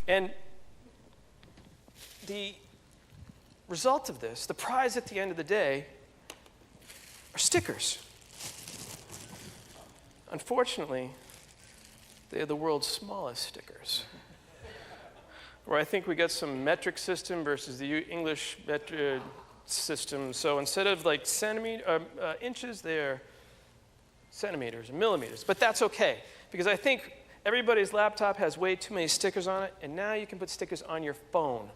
And the result of this, the prize at the end of the day, are stickers. Unfortunately, they are the world's smallest stickers. Where I think we got some metric system versus the English metric system. So instead of like inches, they're centimeters and millimeters. But that's okay, because I think everybody's laptop has way too many stickers on it, and now you can put stickers on your phone.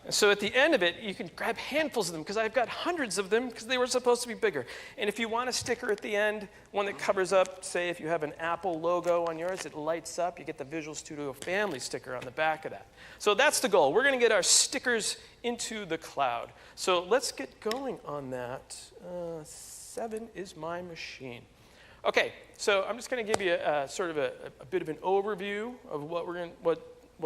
And so at the end of it, you can grab handfuls of them, because I've got hundreds of them, because they were supposed to be bigger. And if you want a sticker at the end, one that covers up, say if you have an Apple logo on yours, it lights up, you get the Visual Studio Family sticker on the back of that. So that's the goal. We're going to get our stickers into the cloud. So let's get going on that. 7 is my machine. Okay, so I'm just going to give you sort of a bit of an overview of what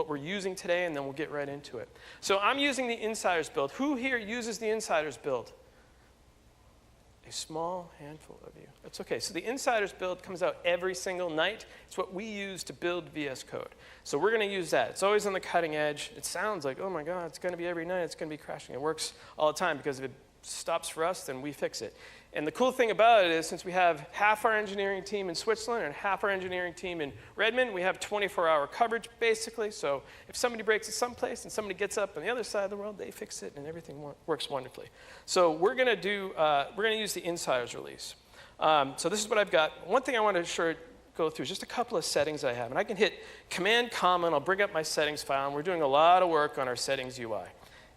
we're using today, and then we'll get right into it. So I'm using the Insider's build. Who here uses the Insider's build? A small handful of you. That's okay. So the Insider's build comes out every single night. It's what we use to build VS Code. So we're going to use that. It's always on the cutting edge. It sounds like, oh my God, it's going to be every night. It's going to be crashing. It works all the time, because if it stops for us, then we fix it. And the cool thing about it is, since we have half our engineering team in Switzerland and half our engineering team in Redmond, we have 24-hour coverage, basically. So if somebody breaks it someplace and somebody gets up on the other side of the world, they fix it, and everything works wonderfully. So we're going to use the Insider's release. So this is what I've got. One thing I want to go through is just a couple of settings I have. And I can hit Command-Comma, and I'll bring up my settings file. And we're doing a lot of work on our settings UI.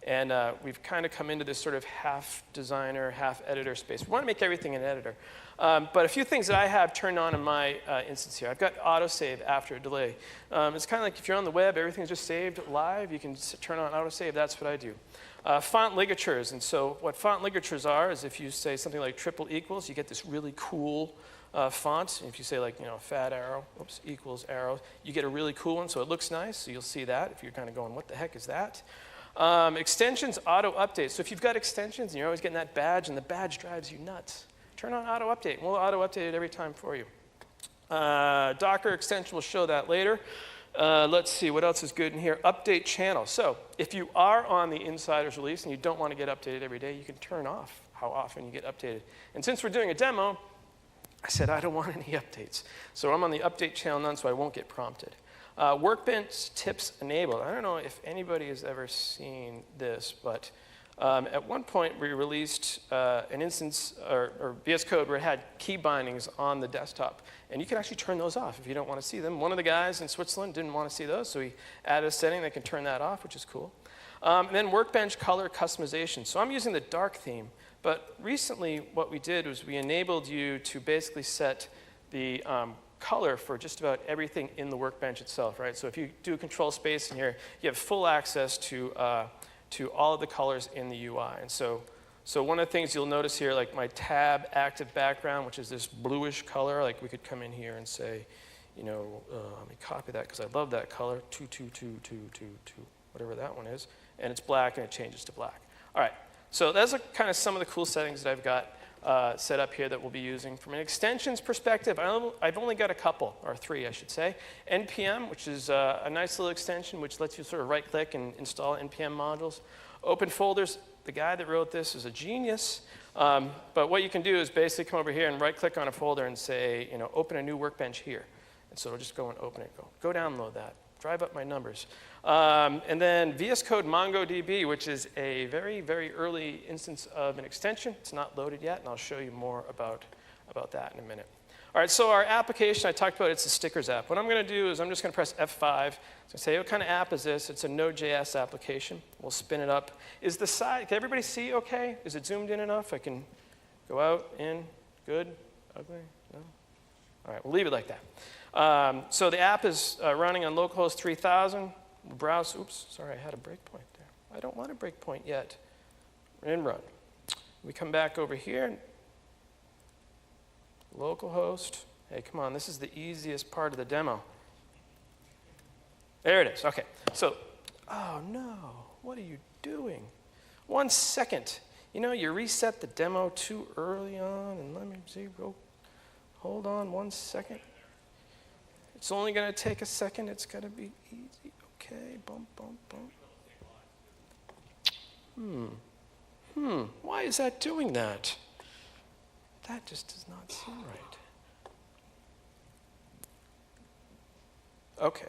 And we've kind of come into this sort of half designer, half editor space. We want to make everything an editor. But a few things that I have turned on in my instance here. I've got autosave after a delay. It's kind of like if you're on the web, everything's just saved live. You can turn on autosave. That's what I do. Font ligatures. And so what font ligatures are is if you say something like triple equals, you get this really cool font. And if you say like, fat arrow, equals arrow, you get a really cool one. So it looks nice. So you'll see that if you're kind of going, what the heck is that? Extensions auto update. So if you've got extensions and you're always getting that badge and the badge drives you nuts, turn on auto update and we'll auto update it every time for you. Docker extension will show that later. Let's see, what else is good in here? Update channel. So if you are on the Insider's release and you don't want to get updated every day, you can turn off how often you get updated. And since we're doing a demo, I said I don't want any updates. So I'm on the update channel none, so I won't get prompted. Workbench tips enabled. I don't know if anybody has ever seen this, but at one point we released an instance or VS Code where it had key bindings on the desktop. And you can actually turn those off if you don't want to see them. One of the guys in Switzerland didn't want to see those, so he added a setting that can turn that off, which is cool. And then Workbench color customization. So I'm using the dark theme, but recently what we did was we enabled you to basically set the color for just about everything in the Workbench itself, right? So if you do a control space in here, you have full access to all of the colors in the UI. And so one of the things you'll notice here, like my tab active background, which is this bluish color, like we could come in here and say, let me copy that because I love that color, 22222, whatever that one is, and it's black and it changes to black. All right, so that's kind of some of the cool settings that I've got set up here that we'll be using. From an extensions perspective, I've only got a couple, or 3 I should say. NPM, which is a nice little extension which lets you sort of right-click and install NPM modules. Open folders, the guy that wrote this is a genius. But what you can do is basically come over here and right-click on a folder and say, open a new Workbench here. And so it'll just go and open it. Go download that. Drive up my numbers. And then VS Code MongoDB, which is a very, very early instance of an extension. It's not loaded yet, and I'll show you more about that in a minute. All right, so our application I talked about, it's a stickers app. What I'm going to do is I'm just going to press F5. So say, what kind of app is this? It's a Node.js application. We'll spin it up. Is the side, can everybody see okay? Is it zoomed in enough? I can go out, in, good, ugly, no? All right, we'll leave it like that. So the app is running on localhost 3000. We'll browse, oops, sorry, I had a breakpoint there. I don't want a breakpoint yet. Run. We come back over here. Localhost. Hey, come on, this is the easiest part of the demo. There it is, okay. So, oh no, what are you doing? 1 second. You reset the demo too early on, and let me see, hold on 1 second. It's only going to take a second. It's going to be easy. Okay, bump, bump, bump. Why is that doing that? That just does not seem right. Okay.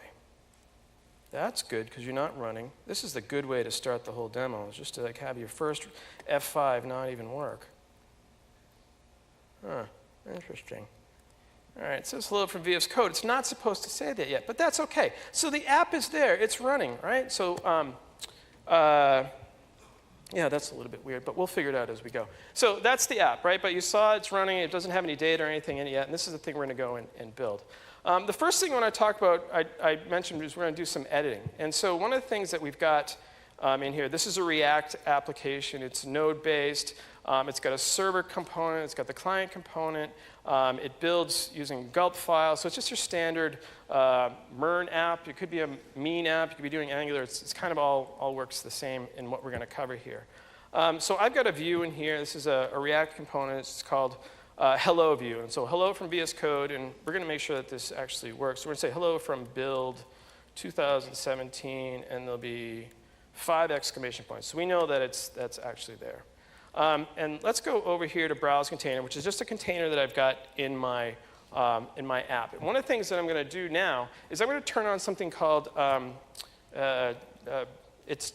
That's good because you're not running. This is the good way to start the whole demo, is just to like have your first F5 not even work. Huh, interesting. All right, it says hello from VS Code. It's not supposed to say that yet, but that's okay. So the app is there, it's running, right? So, yeah, that's a little bit weird, but we'll figure it out as we go. So that's the app, right? But you saw it's running, it doesn't have any data or anything in it yet, and this is the thing we're gonna go and build. The first thing I want to talk about, I mentioned, is we're going to do some editing. And so one of the things that we've got in here, this is a React application. It's node-based. It's got a server component. It's got the client component. It builds using gulp files. So it's just your standard MERN app. It could be a mean app. You could be doing Angular. It's kind of all works the same in what we're going to cover here. So I've got a view in here. This is a React component. It's called hello view. And so hello from VS Code, and we're going to make sure that this actually works. So we're going to say hello from build 2017, and there'll be 5 exclamation points. So we know that that's actually there. And let's go over here to browse container, which is just a container that I've got in my app. And one of the things that I'm going to do now is I'm going to turn on something called, it's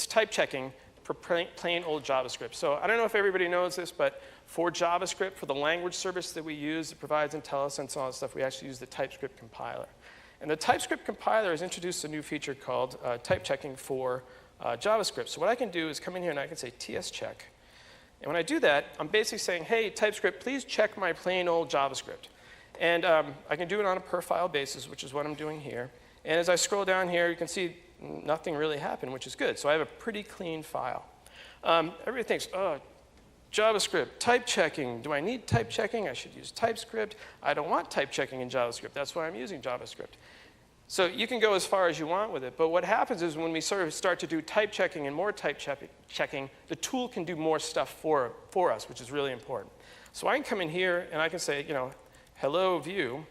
type checking for plain old JavaScript. So I don't know if everybody knows this, but for JavaScript, for the language service that we use that provides IntelliSense and all that stuff, we actually use the TypeScript compiler. And the TypeScript compiler has introduced a new feature called type checking for JavaScript. So what I can do is come in here and I can say TS check. And when I do that, I'm basically saying, hey, TypeScript, please check my plain old JavaScript. And I can do it on a per file basis, which is what I'm doing here. And as I scroll down here, you can see nothing really happened, which is good. So I have a pretty clean file. Everybody thinks, oh, JavaScript, type checking. Do I need type checking? I should use TypeScript. I don't want type checking in JavaScript. That's why I'm using JavaScript. So you can go as far as you want with it. But what happens is when we sort of start to do type checking and more type checking, the tool can do more stuff for us, which is really important. So I can come in here and I can say, you know, hello view.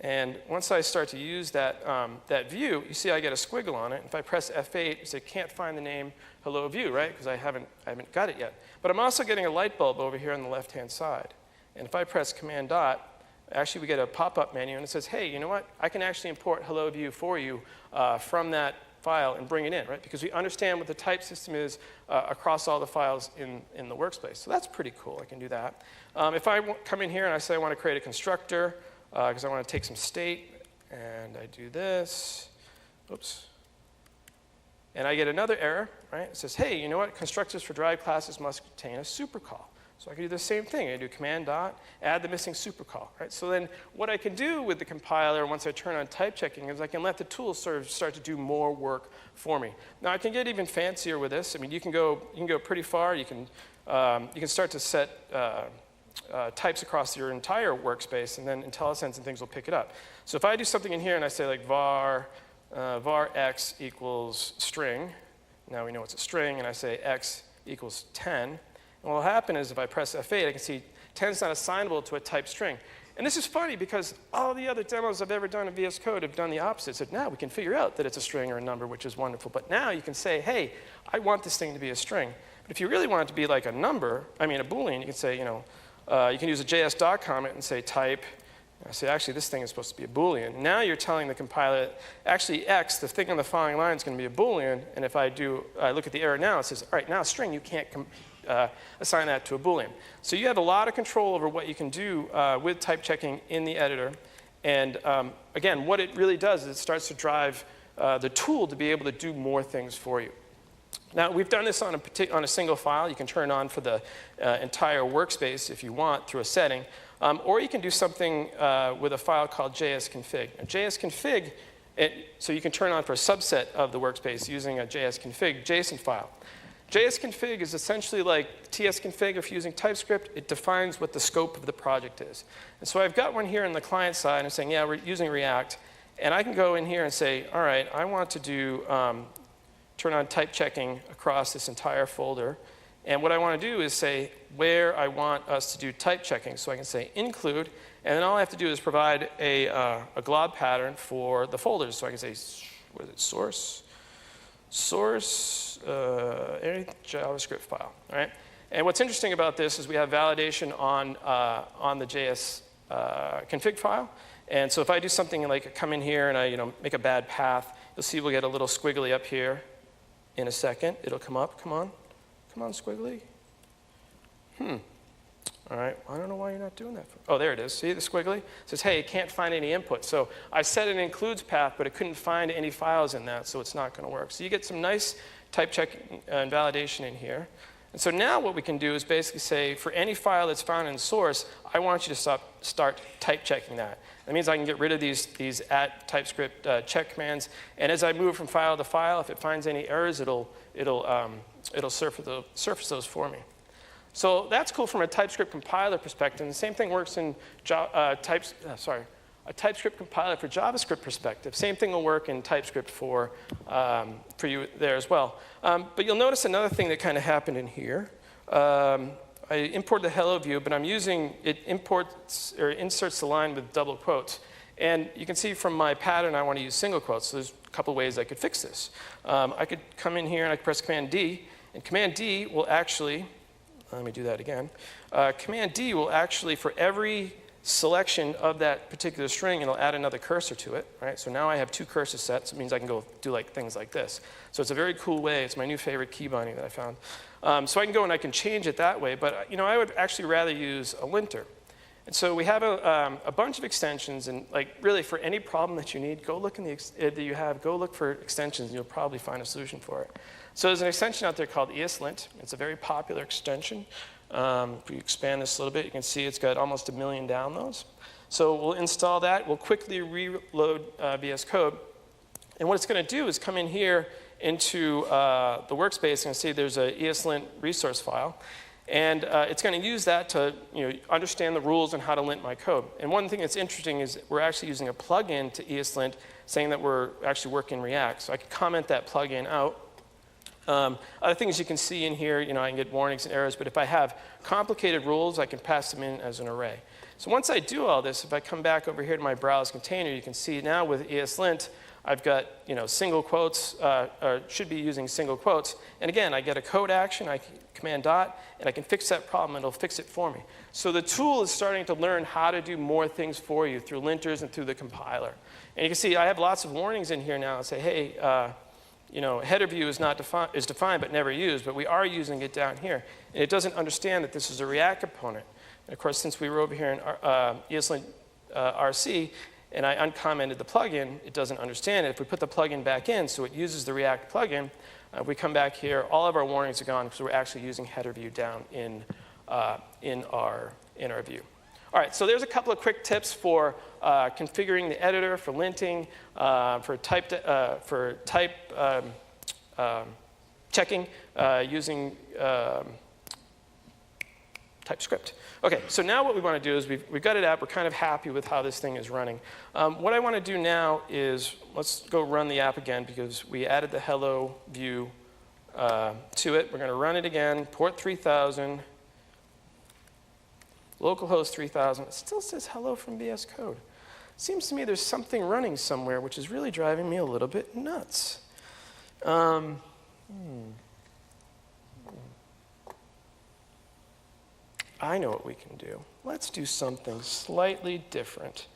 And once I start to use that, that view, you see I get a squiggle on it. If I press F8, you say can't find the name hello view, right? Because I haven't got it yet. But I'm also getting a light bulb over here on the left-hand side. And if I press Command dot, actually we get a pop-up menu and it says, hey, you know what? I can actually import hello view for you from that file and bring it in, right? Because we understand what the type system is across all the files in the workspace. So that's pretty cool. I can do that. If I come in here and I say I want to create a constructor, because I want to take some state, and I do this, oops, and I get another error, right? It says, hey, you know what? Constructors for derived classes must contain a supercall. So I can do the same thing. I do command dot, add the missing supercall, right? So then what I can do with the compiler once I turn on type checking is I can let the tool sort of start to do more work for me. Now I can get even fancier with this. I mean, you can go pretty far. You can start to set types across your entire workspace, and then IntelliSense and things will pick it up. So if I do something in here and I say like var x equals string, now we know it's a string, and I say x equals 10, and what will happen is if I press F8, I can see 10 is not assignable to a type string. And this is funny because all the other demos I've ever done in VS Code have done the opposite. Said, now we can figure out that it's a string or a number, which is wonderful. But now you can say, hey, I want this thing to be a string. But if you really want it to be like a number, I mean a Boolean, you can say, you know, you can use a JS dot comment and say type. I say, actually, this thing is supposed to be a Boolean. Now you're telling the compiler that actually x, the thing on the following line, is going to be a Boolean. And if I look at the error now, it says, all right, now string, you can't assign that to a Boolean. So you have a lot of control over what you can do with type checking in the editor. And again, what it really does is it starts to drive the tool to be able to do more things for you. Now, we've done this on a single file. You can turn it on for the entire workspace if you want through a setting. Or you can do something with a file called jsconfig. Now, jsconfig, so you can turn it on for a subset of the workspace using a jsconfig JSON file. JSconfig is essentially like tsconfig if you're using TypeScript. It defines what the scope of the project is. And so I've got one here on the client side. I'm saying, yeah, we're using React. And I can go in here and say, all right, I want to do turn on type checking across this entire folder. And what I want to do is say where I want us to do type checking. So I can say include, And then all I have to do is provide a glob pattern for the folders. So I can say, what is it, source, any JavaScript file, all right? And what's interesting about this is we have validation on the JS config file. And so if I do something like come in here and I make a bad path, you'll see we'll get a little squiggly up here in a second. It'll come up. Come on, squiggly. All right, I don't know why you're not doing that. Oh, there it is. See the squiggly? It says, hey, it can't find any input. So I set an includes path, but it couldn't find any files in that, so it's not going to work. So you get some nice type check and validation in here. And so now what we can do is basically say, for any file that's found in source, I want you to start type checking that. That means I can get rid of these @TypeScript check commands. And as I move from file to file, if it finds any errors, it'll surface those for me. So that's cool from a TypeScript compiler perspective. And the same thing works in a TypeScript compiler for JavaScript perspective. Same thing will work in TypeScript for you there as well. But you'll notice another thing that kind of happened in here. I imported the hello view, but it imports or inserts the line with double quotes. And you can see from my pattern, I want to use single quotes. So there's a couple ways I could fix this. I could come in here and I could press Command D, and Command D will actually, let me do that again. Command D will actually, for every selection of that particular string, it'll add another cursor to it, right? So now I have 2 cursor sets. It means I can go do things like this. So it's a very cool way. It's my new favorite key binding that I found. So I can go and I can change it that way, but I would actually rather use a linter. And so we have a bunch of extensions, and really for any problem that you need, go look go look for extensions, and you'll probably find a solution for it. So there's an extension out there called ESLint. It's a very popular extension. If we expand this a little bit, you can see it's got almost 1 million downloads. So we'll install that. We'll quickly reload VS Code. And what it's going to do is come in here into the workspace and see there's an ESLint resource file. And it's going to use that to understand the rules on how to lint my code. And one thing that's interesting is we're actually using a plugin to ESLint saying that we're actually working React. So I can comment that plugin out. Other things you can see in here, I can get warnings and errors, but if I have complicated rules, I can pass them in as an array. So once I do all this, if I come back over here to my browse container, you can see now with ESLint, I've got single quotes, or should be using single quotes. And again, I get a code action, I can command dot, and I can fix that problem, and it'll fix it for me. So the tool is starting to learn how to do more things for you through linters and through the compiler. And you can see I have lots of warnings in here now and say, hey, header view is defined but never used, but we are using it down here. And it doesn't understand that this is a React component. And of course, since we were over here in ESLint RC, and I uncommented the plugin, it doesn't understand it. If we put the plugin back in, so it uses the React plugin, we come back here, all of our warnings are gone because we're actually using header view down in our view. All right, so there's a couple of quick tips for configuring the editor, for linting, for type checking using TypeScript. Okay, so now what we want to do is we've got it out. We're kind of happy with how this thing is running. What I want to do now is let's go run the app again because we added the hello view to it. We're going to run it again, port 3000. Localhost 3000, it still says hello from VS Code. Seems to me there's something running somewhere which is really driving me a little bit nuts. I know what we can do. Let's do something slightly different.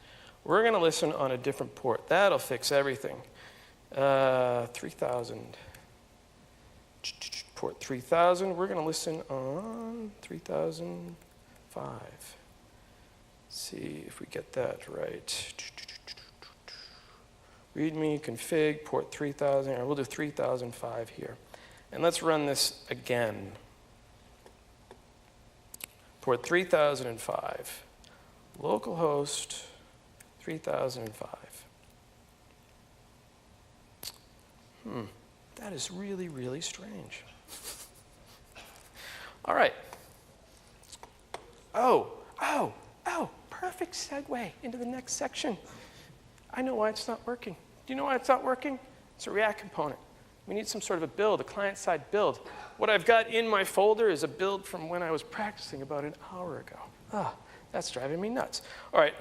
We're going to listen on a different port. That'll fix everything. 3000. Port 3000. We're going to listen on 3005. Let's see if we get that right. README, config, port 3000. Or we'll do 3005 here. And let's run this again. Port 3005. Localhost 3005. That is really, really strange. All right. Oh, perfect segue into the next section. I know why it's not working. Do you know why it's not working? It's a React component. We need some sort of a build, a client-side build. What I've got in my folder is a build from when I was practicing about an hour ago. That's driving me nuts. All right,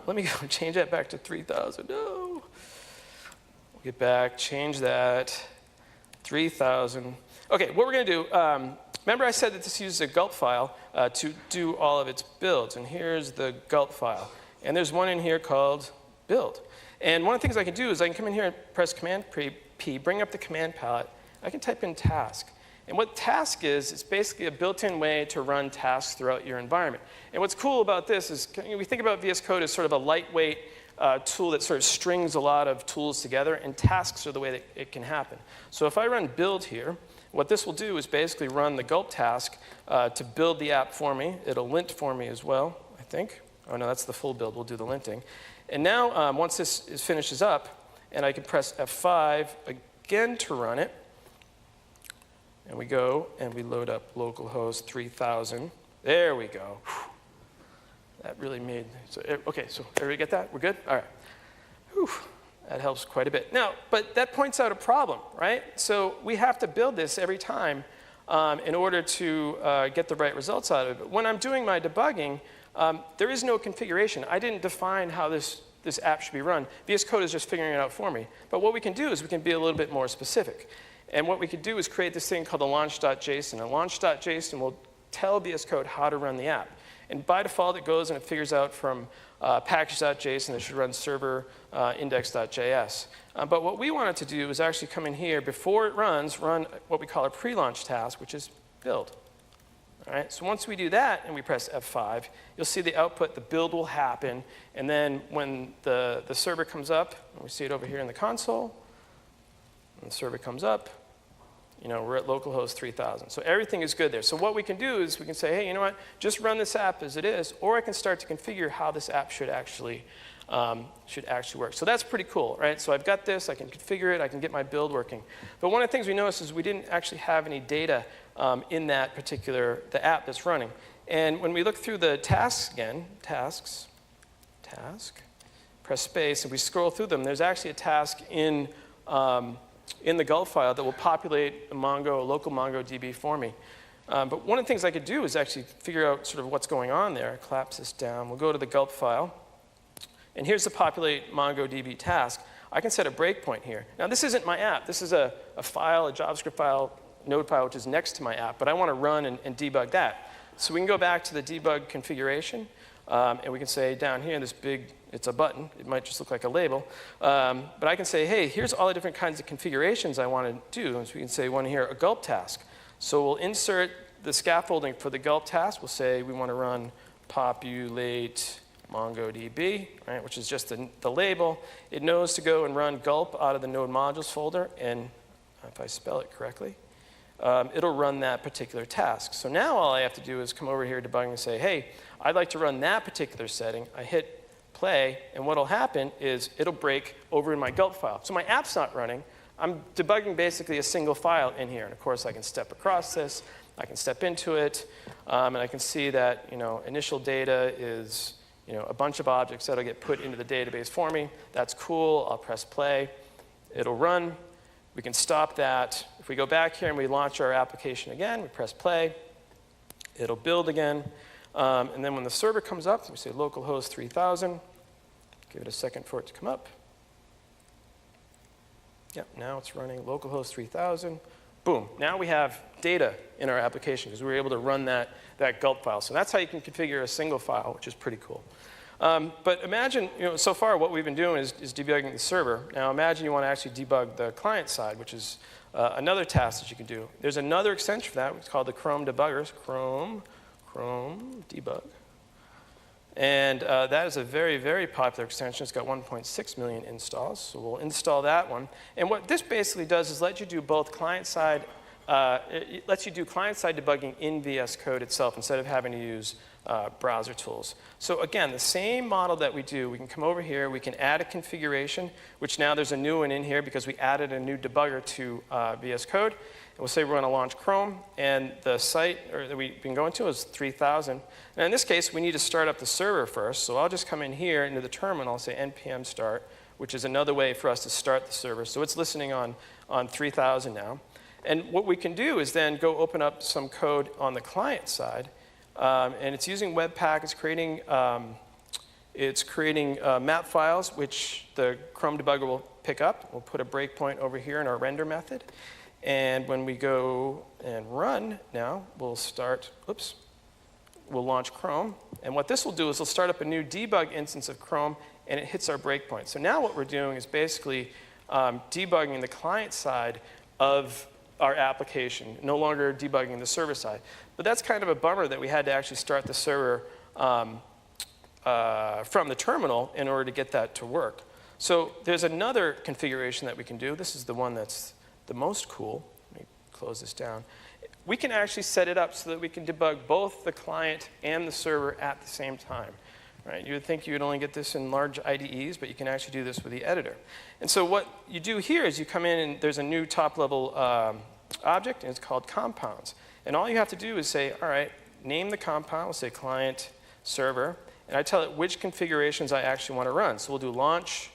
let me go change that back to 3,000. No. We'll get back, change that, 3,000. Okay, what we're going to do, remember I said that this uses a gulp file to do all of its builds. And here's the gulp file. And there's one in here called build. And one of the things I can do is I can come in here and press Command P, bring up the command palette. I can type in task. And what task is, it's basically a built-in way to run tasks throughout your environment. And what's cool about this is we think about VS Code as sort of a lightweight tool that sort of strings a lot of tools together, and tasks are the way that it can happen. So if I run build here, what this will do is basically run the gulp task to build the app for me. It'll lint for me as well, I think. Oh no, that's the full build. We'll do the linting. And now, once this finishes up, and I can press F5 again to run it, and we go and we load up localhost 3000. There we go. Whew. That really made, okay, so everybody get that? We're good? All right. Whew. That helps quite a bit. Now, but that points out a problem, right? So we have to build this every time in order to get the right results out of it. But when I'm doing my debugging, there is no configuration. I didn't define how this app should be run. VS Code is just figuring it out for me. But what we can do is we can be a little bit more specific. And what we could do is create this thing called the launch.json. And launch.json will tell VS Code how to run the app. And by default, it goes and it figures out from package.json that should run server index.js. But what we wanted to do is actually come in here, before it runs, run what we call a pre-launch task, which is build. All right, so once we do that and we press F5, you'll see the output, the build will happen. And then when the server comes up, and we see it over here in the console, and the server comes up, we're at localhost 3000. So everything is good there. So what we can do is we can say, hey, you know what? Just run this app as it is, or I can start to configure how this app should actually work. So that's pretty cool, right? So I've got this. I can configure it. I can get my build working. But one of the things we noticed is we didn't actually have any data in that particular, the app that's running. And when we look through the tasks again, task, press space, and we scroll through them, there's actually a task in the gulp file that will populate a local MongoDB for me. But one of the things I could do is actually figure out sort of what's going on there. Collapse this down. We'll go to the gulp file. And here's the populate MongoDB task. I can set a breakpoint here. Now, this isn't my app. This is a file, a JavaScript file, node file, which is next to my app. But I want to run and debug that. So we can go back to the debug configuration. And we can say down here, this big, it's a button. It might just look like a label. But I can say, hey, here's all the different kinds of configurations I want to do. And so we can say one here, a gulp task. So we'll insert the scaffolding for the gulp task. We'll say we want to run populate MongoDB, right, which is just the label. It knows to go and run gulp out of the node modules folder. And if I spell it correctly, it'll run that particular task. So now all I have to do is come over here debugging and say, hey, I'd like to run that particular setting. I hit play, and what'll happen is it'll break over in my gulp file. So my app's not running. I'm debugging basically a single file in here. And of course, I can step across this. I can step into it. And I can see that initial data is a bunch of objects that'll get put into the database for me. That's cool. I'll press play. It'll run. We can stop that. If we go back here and we launch our application again, we press play. It'll build again. And then when the server comes up, we say localhost 3000. Give it a second for it to come up. Yep, now it's running localhost 3000. Boom. Now we have data in our application because we were able to run that gulp file. So that's how you can configure a single file, which is pretty cool. But imagine, so far what we've been doing is debugging the server. Now imagine you want to actually debug the client side, which is another task that you can do. There's another extension for that. It's called the Chrome debuggers. Chrome debug. And that is a very, very popular extension. It's got 1.6 million installs. So we'll install that one. And what this basically does is let you do both client-side, it lets you do client-side debugging in VS Code itself instead of having to use browser tools. So again, the same model that we do, we can come over here, we can add a configuration, which now there's a new one in here because we added a new debugger to VS Code. And we'll say we're going to launch Chrome, and the site that we've been going to is 3000. And in this case, we need to start up the server first. So I'll just come in here into the terminal, say npm start, which is another way for us to start the server. So it's listening on 3000 now. And what we can do is then go open up some code on the client side And it's using Webpack. It's creating map files, which the Chrome debugger will pick up. We'll put a breakpoint over here in our render method. And when we go and run now, we'll launch Chrome. And what this will do is it'll start up a new debug instance of Chrome, and it hits our breakpoint. So now what we're doing is basically debugging the client side of our application, no longer debugging the server side. But that's kind of a bummer that we had to actually start the server from the terminal in order to get that to work. So there's another configuration that we can do. This is the one that's the most cool. Let me close this down. We can actually set it up so that we can debug both the client and the server at the same time. Right? You would think you would only get this in large IDEs, but you can actually do this with the editor. And so what you do here is you come in and there's a new top-level object, and it's called compounds. And all you have to do is say, all right, name the compound. We'll say client, server, and I tell it which configurations I actually want to run. So we'll do launch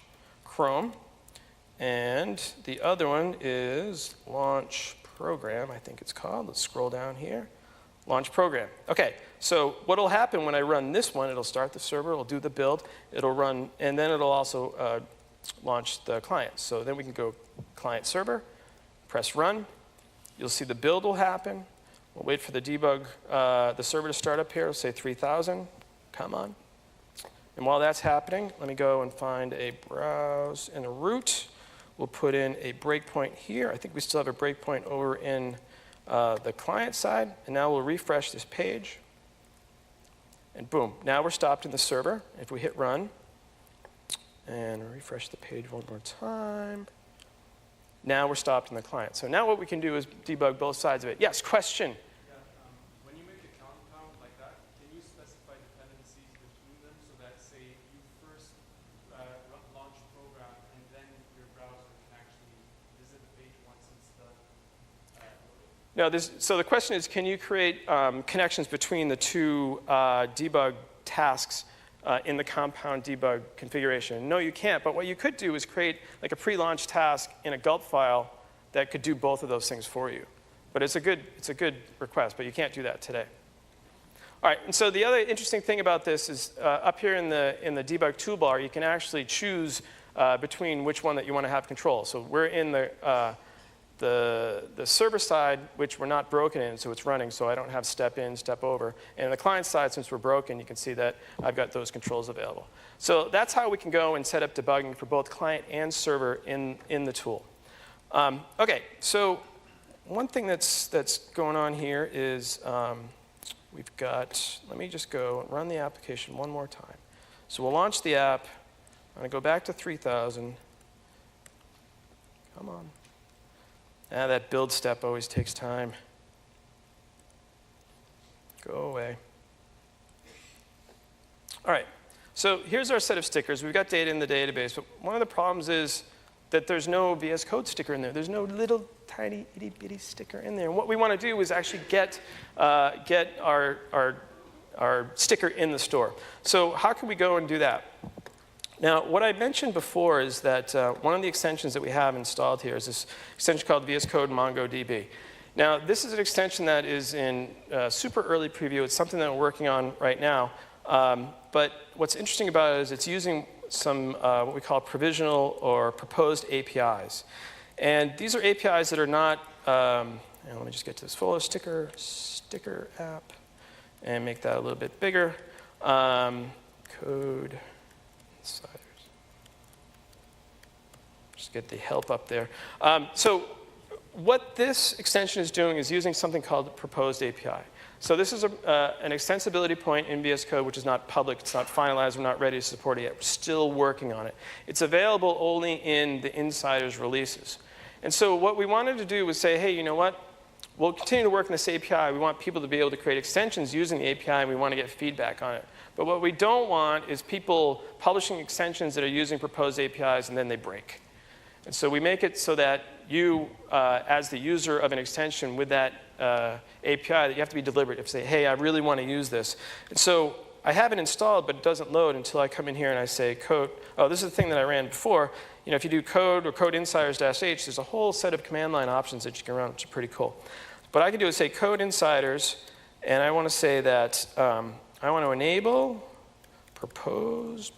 Chrome, and the other one is launch program, I think it's called. Let's scroll down here. Launch program. OK, so what will happen when I run this one, it'll start the server, it'll do the build, it'll run, and then it'll also launch the client. So then we can go client server, press run. You'll see the build will happen. We'll wait for the debug, the server to start up here. We'll say 3000. Come on. And while that's happening, let me go and find a browse and a root. We'll put in a breakpoint here. I think we still have a breakpoint over in the client side. And now we'll refresh this page. And boom, now we're stopped in the server. If we hit run and refresh the page one more time, now we're stopped in the client. So now what we can do is debug both sides of it. Yes, question? Yeah, when you make a compound like that, can you specify dependencies between them so that, say, you first launch a program and then your browser can actually visit the page once it's done? No, so the question is, can you create connections between the two debug tasks in the compound debug configuration? No, you can't. But what you could do is create like a pre-launch task in a gulp file that could do both of those things for you. But it's a good request, but you can't do that today. All right, and so the other interesting thing about this is up here in the debug toolbar, you can actually choose between which one that you want to have control. So we're in the server side, which we're not broken in, so it's running, so I don't have step in, step over. And the client side, since we're broken, you can see that I've got those controls available. So that's how we can go and set up debugging for both client and server in the tool. OK, so one thing that's going on here is we've got, let me just go and run the application one more time. So we'll launch the app. I'm going to go back to 3000. Come on. That build step always takes time. Go away. All right, so here's our set of stickers. We've got data in the database, but one of the problems is that there's no VS Code sticker in there. There's no little tiny itty bitty sticker in there. And what we want to do is actually get our sticker in the store. So how can we go and do that? Now, what I mentioned before is that one of the extensions that we have installed here is this extension called VS Code MongoDB. Now, this is an extension that is in super early preview. It's something that we're working on right now. But what's interesting about it is it's using some what we call provisional or proposed APIs. And these are APIs that are not, let me just get to this folder, sticker app, and make that a little bit bigger. Code. Insiders. Just get the help up there. So what this extension is doing is using something called proposed API. So this is an extensibility point in VS Code, which is not public. It's not finalized. We're not ready to support it yet. We're still working on it. It's available only in the insiders releases. And so what we wanted to do was say, hey, you know what? We'll continue to work on this API. We want people to be able to create extensions using the API, and we want to get feedback on it. But what we don't want is people publishing extensions that are using proposed APIs, and then they break. And so we make it so that you, as the user of an extension with that API, that you have to be deliberate. You have to say, hey, I really want to use this. And so I have it installed, but it doesn't load until I come in here and I say code. Oh, this is the thing that I ran before. You know, if you do code or code insiders-h, there's a whole set of command line options that you can run, which are pretty cool. What I can do is say code insiders, And I want to say that I want to enable proposed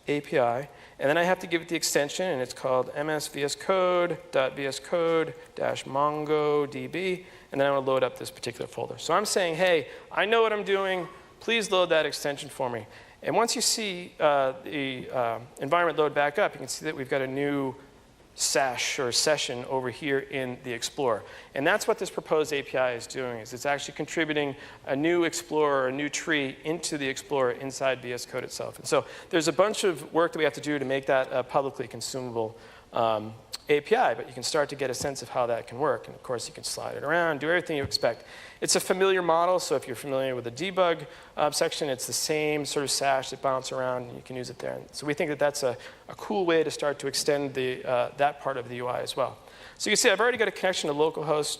API, and then I have to give it the extension, and it's called msvscode.vscode-mongodb, and then I want to load up this particular folder. So I'm saying, hey, I know what I'm doing. Please load that extension for me. And once you see the environment load back up, you can see that we've got a new sesh or session over here in the Explorer. And that's what this proposed API is doing, is it's actually contributing a new Explorer, a new tree into the Explorer inside VS Code itself. And so there's a bunch of work that we have to do to make that a publicly consumable API, but you can start to get a sense of how that can work. And of course, you can slide it around, do everything you expect. It's a familiar model, so if you're familiar with the debug section, it's the same sort of sash that bounces around, and you can use it there. So we think that that's a cool way to start to extend that part of the UI as well. So you can see I've already got a connection to localhost,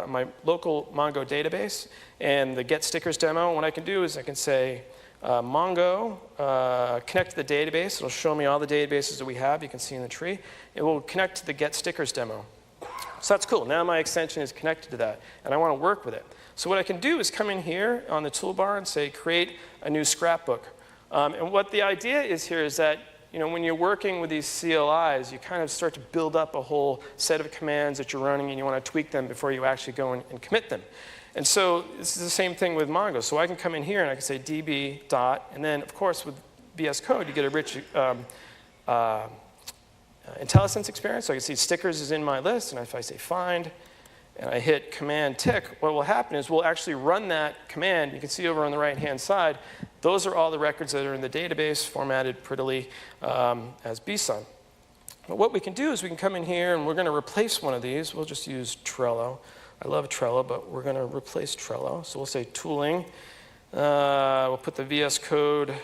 my local Mongo database, and the get stickers demo. What I can do is I can say, Mongo, connect to the database. It'll show me all the databases that we have. You can see in the tree. It will connect to the get stickers demo. So that's cool. Now my extension is connected to that, and I want to work with it. So what I can do is come in here on the toolbar and say, create a new scrapbook. And what the idea is here is that when you're working with these CLIs, you kind of start to build up a whole set of commands that you're running, and you want to tweak them before you actually go and commit them. And so this is the same thing with Mongo. So I can come in here and I can say db dot, and then of course with VS Code you get a rich IntelliSense experience. So I can see stickers is in my list, and if I say find and I hit command tick, what will happen is we'll actually run that command. You can see over on the right-hand side, those are all the records that are in the database formatted prettily as BSON. But what we can do is we can come in here and we're going to replace one of these. We'll just use Trello. I love Trello, but we're going to replace Trello. So we'll say tooling. We'll put the VS Code,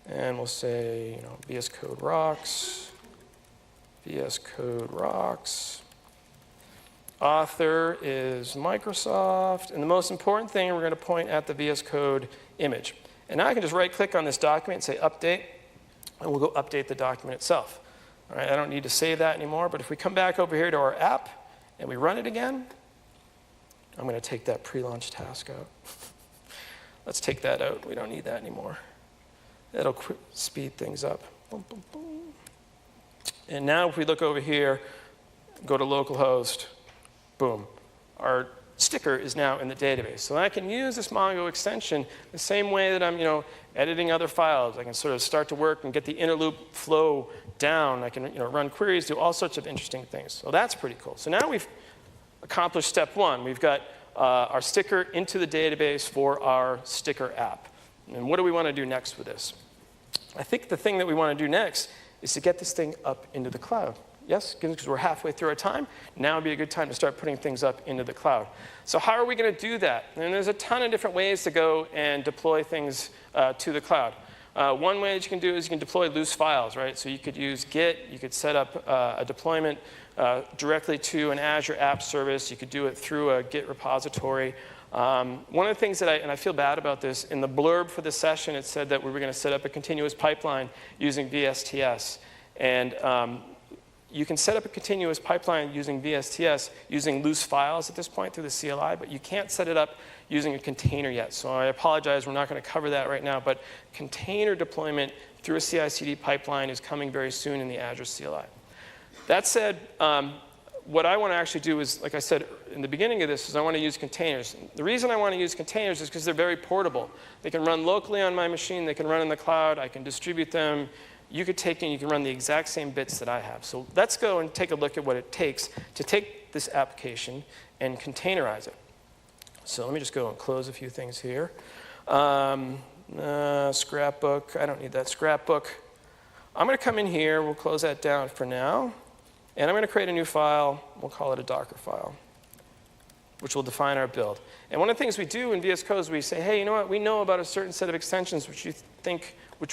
and we'll say, VS Code rocks, VS Code rocks. Author is Microsoft, and the most important thing, we're going to point at the VS Code image. And now I can just right-click on this document and say update, and we'll go update the document itself. All right, I don't need to save that anymore, but if we come back over here to our app and we run it again, I'm going to take that pre-launch task out. Let's take that out. We don't need that anymore. That'll speed things up. Boom, boom, boom. And now if we look over here, go to localhost, boom. Our sticker is now in the database. So I can use this Mongo extension the same way that I'm editing other files. I can sort of start to work and get the inner loop flow down. I can run queries, do all sorts of interesting things. So that's pretty cool. So now we've accomplished step one. We've got our sticker into the database for our sticker app. And what do we want to do next with this? I think the thing that we want to do next is to get this thing up into the cloud. Yes, because we're halfway through our time. Now would be a good time to start putting things up into the cloud. So how are we going to do that? And there's a ton of different ways to go and deploy things to the cloud. One way that you can do is you can deploy loose files, right? So you could use Git. You could set up a deployment directly to an Azure app service. You could do it through a Git repository. One of the things that and I feel bad about this, in the blurb for the session, it said that we were going to set up a continuous pipeline using VSTS. And you can set up a continuous pipeline using VSTS using loose files at this point through the CLI, but you can't set it up using a container yet. So I apologize, we're not going to cover that right now, but container deployment through a CI/CD pipeline is coming very soon in the Azure CLI. That said, what I want to actually do is, like I said in the beginning of this, is I want to use containers. The reason I want to use containers is because they're very portable. They can run locally on my machine. They can run in the cloud. I can distribute them. You could take and you can run the exact same bits that I have. So let's go and take a look at what it takes to take this application and containerize it. So let me just go and close a few things here. Scrapbook. I don't need that scrapbook. I'm going to come in here. We'll close that down for now. And I'm going to create a new file. We'll call it a Docker file, which will define our build. And one of the things we do in VS Code is we say, hey, you know what? We know about a certain set of extensions which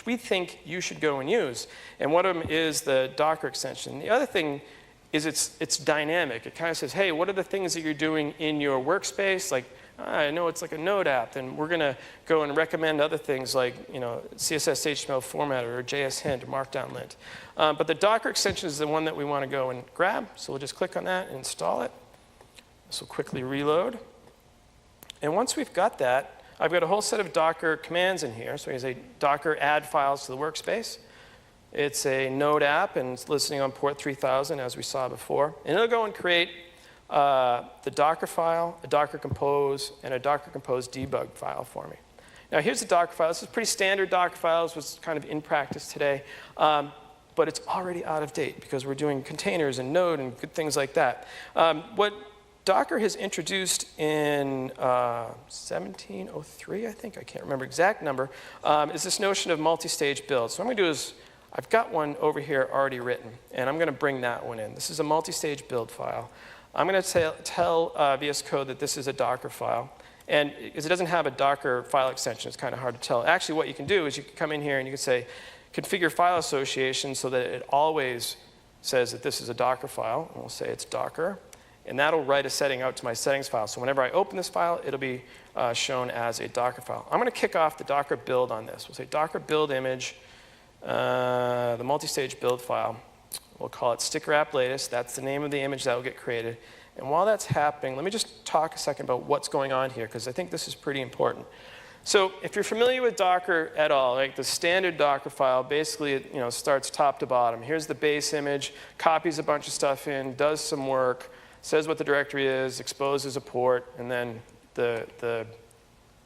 we think you should go and use. And one of them is the Docker extension. The other thing is it's dynamic. It kind of says, hey, what are the things that you're doing in your workspace? Like, I know it's like a Node app, and we're going to go and recommend other things like CSS HTML formatter or JS hint or markdown lint. But the Docker extension is the one that we want to go and grab. So we'll just click on that and install it. This will quickly reload. And once we've got that, I've got a whole set of Docker commands in here. So I can say Docker add files to the workspace. It's a Node app, and it's listening on port 3000, as we saw before. And it'll go and create the Docker file, a Docker Compose, and a Docker Compose debug file for me. Now, here's the Docker file. This is pretty standard Docker files, which is kind of in practice today. But it's already out of date because we're doing containers and Node and good things like that. What Docker has introduced in 1703, I think, I can't remember exact number, is this notion of multi-stage build. So what I'm going to do is, I've got one over here already written, and I'm going to bring that one in. This is a multi-stage build file. I'm going to tell VS Code that this is a Docker file. And because it doesn't have a Docker file extension, it's kind of hard to tell. Actually, what you can do is you can come in here and you can say, configure file association so that it always says that this is a Docker file. And we'll say it's Docker. And that'll write a setting out to my settings file. So whenever I open this file, it'll be shown as a Docker file. I'm going to kick off the Docker build on this. We'll say Docker build image, the multi-stage build file. We'll call it sticker app latest. That's the name of the image that will get created. And while that's happening, let me just talk a second about what's going on here, because I think this is pretty important. So if you're familiar with Docker at all, like the standard Docker file, basically it starts top to bottom. Here's the base image, copies a bunch of stuff in, does some work, says what the directory is, exposes a port, and then the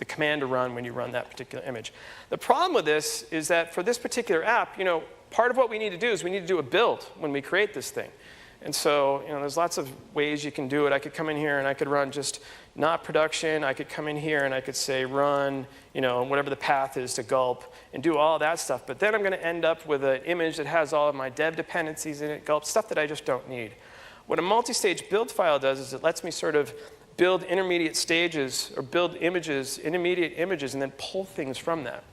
command to run when you run that particular image. The problem with this is that for this particular app, part of what we need to do is we need to do a build when we create this thing. And so, there's lots of ways you can do it. I could come in here and I could run just not production. I could come in here and I could say run, whatever the path is to gulp and do all that stuff. But then I'm going to end up with an image that has all of my dev dependencies in it, gulp, stuff that I just don't need. What a multi-stage build file does is it lets me sort of build intermediate stages or build images, intermediate images, and then pull things from that.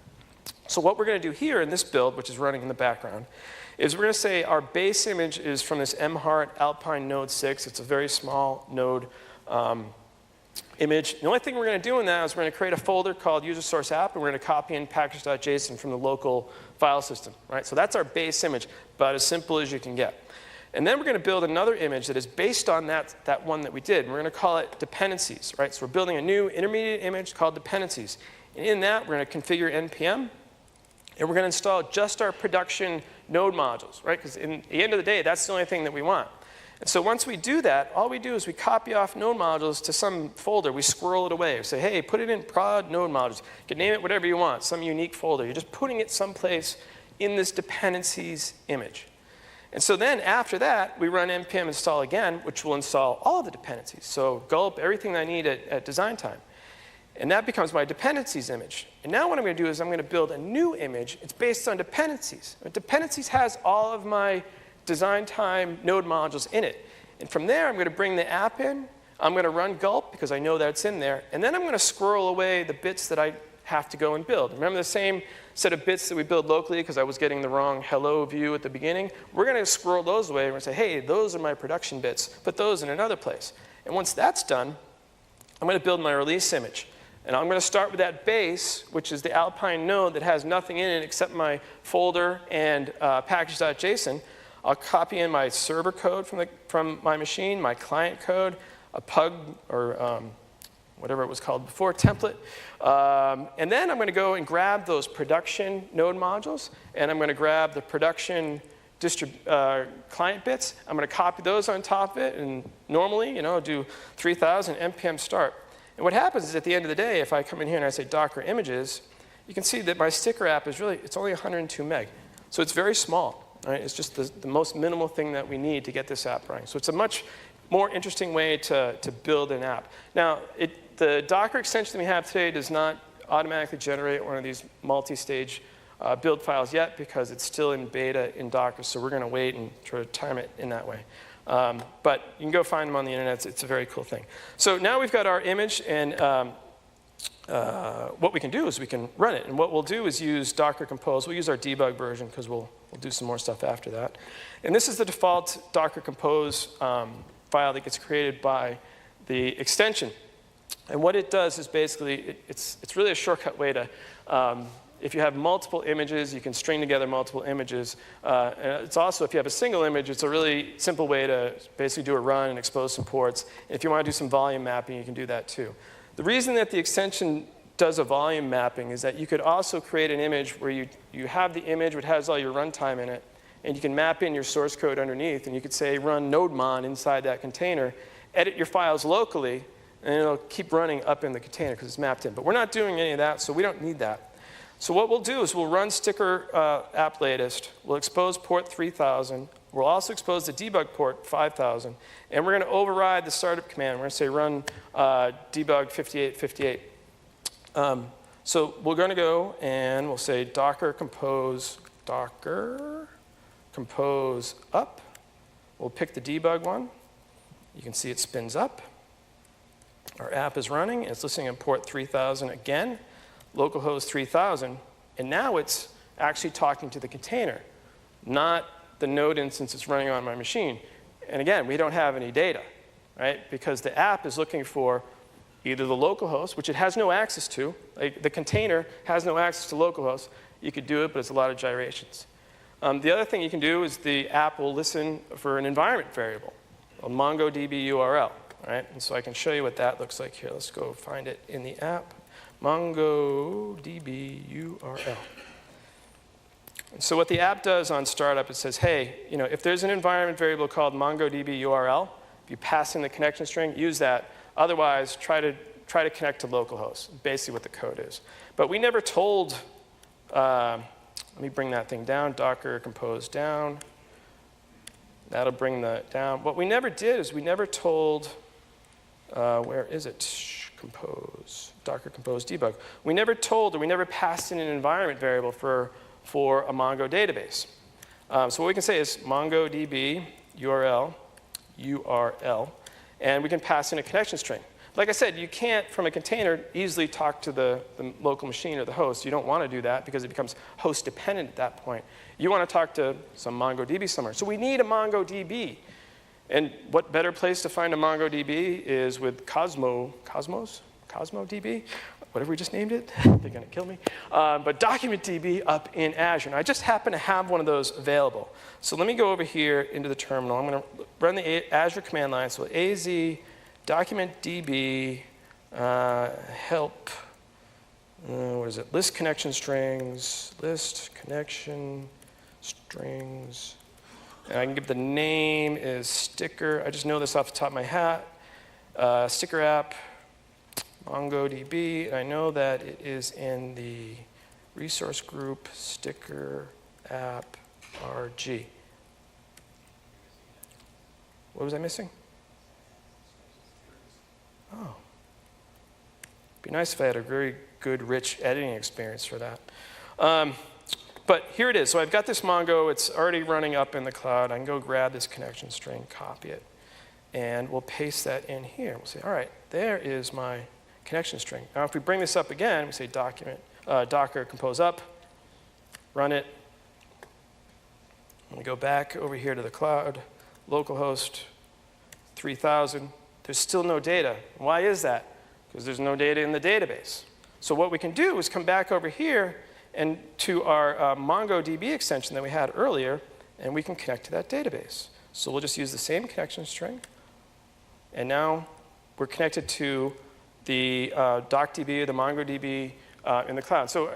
So what we're going to do here in this build, which is running in the background, is we're going to say our base image is from this mHeart Alpine Node 6. It's a very small node image. The only thing we're going to do in that is we're going to create a folder called user source app, and we're going to copy in package.json from the local file system. Right? So that's our base image, about as simple as you can get. And then we're going to build another image that is based on that one that we did. We're going to call it dependencies. Right? So we're building a new intermediate image called dependencies. And in that, we're going to configure npm. And we're going to install just our production node modules, right? Because in the end of the day, that's the only thing that we want. And so once we do that, all we do is we copy off node modules to some folder. We squirrel it away. We say, hey, put it in prod node modules. You can name it whatever you want, some unique folder. You're just putting it someplace in this dependencies image. And so then after that, we run npm install again, which will install all of the dependencies. So gulp everything I need at design time. And that becomes my dependencies image. And now what I'm going to do is I'm going to build a new image. It's based on dependencies. And dependencies has all of my design time node modules in it. And from there, I'm going to bring the app in. I'm going to run gulp because I know that's in there. And then I'm going to squirrel away the bits that I have to go and build. Remember the same set of bits that we build locally because I was getting the wrong hello view at the beginning? We're going to squirrel those away. We're going to say, hey, those are my production bits. Put those in another place. And once that's done, I'm going to build my release image. And I'm going to start with that base, which is the Alpine node that has nothing in it except my folder and package.json. I'll copy in my server code from my machine, my client code, a pug or whatever it was called before, template. And then I'm going to go and grab those production node modules, and I'm going to grab the production client bits. I'm going to copy those on top of it, and normally, do 3000 npm start. And what happens is at the end of the day, if I come in here and I say Docker images, you can see that my sticker app is it's only 102 meg. So it's very small. Right? It's just the most minimal thing that we need to get this app running. So it's a much more interesting way to build an app. Now, the Docker extension we have today does not automatically generate one of these multi-stage build files yet because it's still in beta in Docker. So we're going to wait and try to time it in that way. But you can go find them on the internet. It's a very cool thing. So now we've got our image, and what we can do is we can run it. And what we'll do is use Docker Compose. We'll use our debug version because we'll do some more stuff after that. And this is the default Docker Compose file that gets created by the extension. And what it does is basically, it's really a shortcut way to if you have multiple images, you can string together multiple images. And it's also, if you have a single image, it's a really simple way to basically do a run and expose some ports. And if you want to do some volume mapping, you can do that too. The reason that the extension does a volume mapping is that you could also create an image where you have the image which has all your runtime in it, and you can map in your source code underneath, and you could say run nodemon inside that container, edit your files locally, and it'll keep running up in the container because it's mapped in. But we're not doing any of that, so we don't need that. So what we'll do is we'll run sticker app latest. We'll expose port 3000. We'll also expose the debug port 5000. And we're going to override the startup command. We're going to say run debug 5858. So we're going to go and we'll say docker compose up. We'll pick the debug one. You can see it spins up. Our app is running. It's listening on port 3000 again, localhost 3000. And now it's actually talking to the container, not the node instance that's running on my machine. And again, we don't have any data, right? Because the app is looking for either the localhost, which it has no access to. Like the container has no access to localhost. You could do it, but it's a lot of gyrations. The other thing you can do is the app will listen for an environment variable, a MongoDB URL. Right? And so I can show you what that looks like here. Let's go find it in the app. MongoDB URL. And so what the app does on startup, it says, hey, if there's an environment variable called MongoDB URL, if you pass in the connection string, use that. Otherwise, try to connect to localhost, basically what the code is. But we never told, let me bring that thing down, docker compose down. That'll bring that down. What we never did is we never told, where is it? Compose, docker compose debug. We never told, or we never passed in an environment variable for a Mongo database. So what we can say is MongoDB URL, and we can pass in a connection string. Like I said, you can't, from a container, easily talk to the local machine or the host. You don't want to do that because it becomes host dependent at that point. You want to talk to some MongoDB somewhere. So we need a MongoDB. And what better place to find a MongoDB is with CosmoDB? Whatever we just named it. They're going to kill me. But DocumentDB up in Azure. And I just happen to have one of those available. So let me go over here into the terminal. I'm going to run the Azure command line. So AZ DocumentDB help. What is it? List connection strings. List connection strings. And I can give the name is sticker. I just know this off the top of my hat. Sticker app, MongoDB. And I know that it is in the resource group sticker app RG. What was I missing? Oh. Be nice if I had a very good, rich editing experience for that. But here it is. So I've got this Mongo. It's already running up in the cloud. I can go grab this connection string, copy it, and we'll paste that in here. We'll say, all right, there is my connection string. Now, if we bring this up again, we say docker compose up, run it. And we go back over here to the cloud, localhost 3000. There's still no data. Why is that? Because there's no data in the database. So what we can do is come back over here and to our MongoDB extension that we had earlier, and we can connect to that database. So we'll just use the same connection string, and now we're connected to the DocDB, the MongoDB in the cloud. So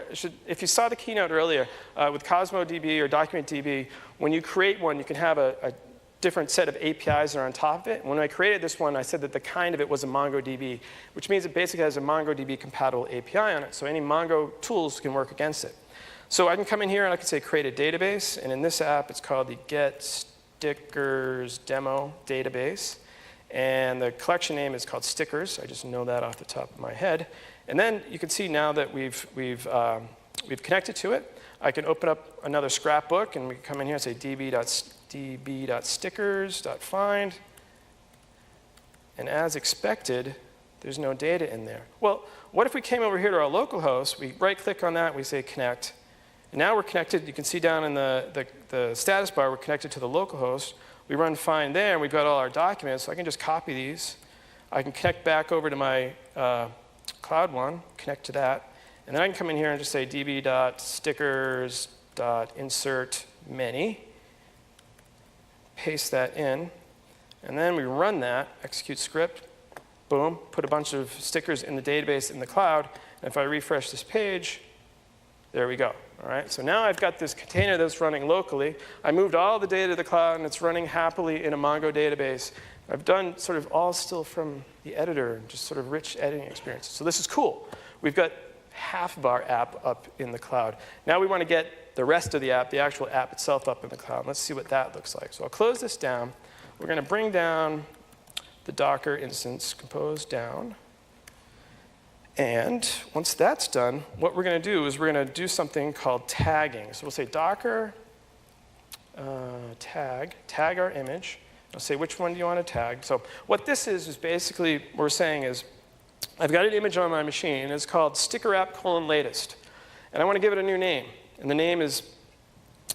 if you saw the keynote earlier, with CosmoDB or DocumentDB, when you create one, you can have a different set of APIs that are on top of it. And when I created this one, I said that the kind of it was a MongoDB, which means it basically has a MongoDB compatible API on it, so any Mongo tools can work against it. So I can come in here and I can say create a database, and in this app, it's called the Get Stickers Demo Database. And the collection name is called Stickers. I just know that off the top of my head. And then you can see now that we've connected to it. I can open up another scrapbook, and we can come in here and say db.stickers.find. And as expected, there's no data in there. Well, what if we came over here to our local host, we right-click on that, we say connect. And now we're connected. You can see down in the status bar, we're connected to the local host. We run find there, and we've got all our documents. So I can just copy these. I can connect back over to my cloud one, connect to that. And then I can come in here and just say db.stickers.insert many, paste that in, and then we run that, execute script, boom, put a bunch of stickers in the database in the cloud, and if I refresh this page, there we go. All right, so now I've got this container that's running locally. I moved all the data to the cloud, and it's running happily in a Mongo database. I've done sort of all still from the editor, just sort of rich editing experiences. So this is cool. We've got half of our app up in the cloud. Now we want to get the rest of the app, the actual app itself, up in the cloud. Let's see what that looks like. So I'll close this down. We're going to bring down the Docker instance, compose down. And once that's done, what we're going to do is we're going to do something called tagging. So we'll say Docker tag our image. I'll say which one do you want to tag. So what this is basically what we're saying is I've got an image on my machine. And it's called sticker app : latest. And I want to give it a new name. And the name is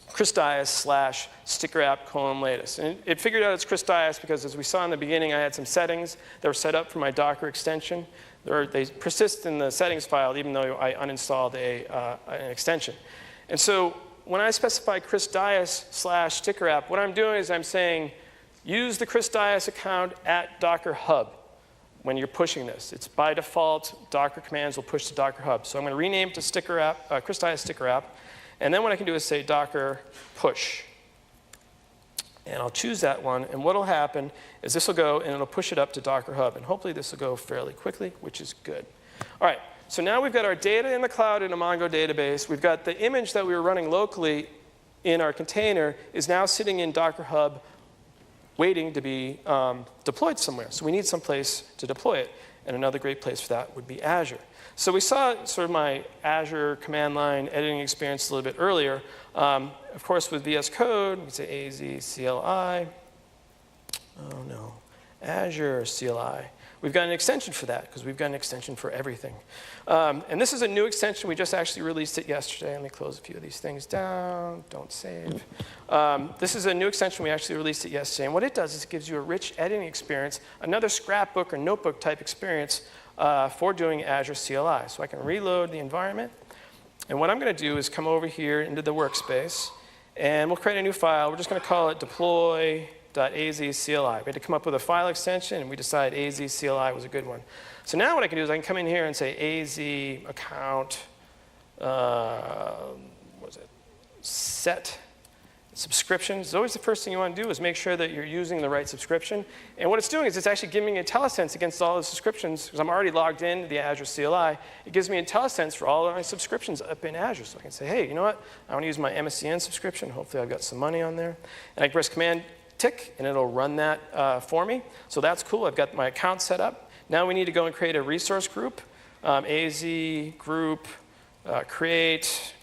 Chris Dias / sticker app : latest. And it figured out it's Chris Dias because, as we saw in the beginning, I had some settings that were set up for my Docker extension. They persist in the settings file even though I uninstalled an extension. And so when I specify Chris Dias / sticker app, what I'm doing is I'm saying use the Chris Dias account at Docker Hub when you're pushing this. It's by default, Docker commands will push to Docker Hub. So I'm going to rename it to sticker app, Chris Dias sticker app. And then what I can do is say Docker push. And I'll choose that one, and what will happen is this will go, and it'll push it up to Docker Hub, and hopefully this will go fairly quickly, which is good. All right, so now we've got our data in the cloud in a Mongo database. We've got the image that we were running locally in our container is now sitting in Docker Hub, waiting to be deployed somewhere. So we need some place to deploy it, and another great place for that would be Azure. So we saw sort of my Azure command line editing experience a little bit earlier. Of course, with VS Code, we say AZ CLI. Oh no, Azure CLI. We've got an extension for that because we've got an extension for everything. And this is a new extension. We just actually released it yesterday. Let me close a few of these things down. Don't save. This is a new extension. We actually released it yesterday. And what it does is it gives you a rich editing experience, another scrapbook or notebook type experience for doing Azure CLI. So I can reload the environment. And what I'm going to do is come over here into the workspace, and we'll create a new file. We're just going to call it deploy.azcli. We had to come up with a file extension, and we decided azcli was a good one. So now what I can do is I can come in here and say az account, set subscriptions. Always the first thing you want to do is make sure that you're using the right subscription. And what it's doing is it's actually giving me IntelliSense against all the subscriptions, because I'm already logged in to the Azure CLI. It gives me IntelliSense for all of my subscriptions up in Azure. So I can say, hey, you know what? I want to use my MSCN subscription. Hopefully I've got some money on there. And I can press Command tick, and it'll run that for me. So that's cool. I've got my account set up. Now we need to go and create a resource group. AZ group, create,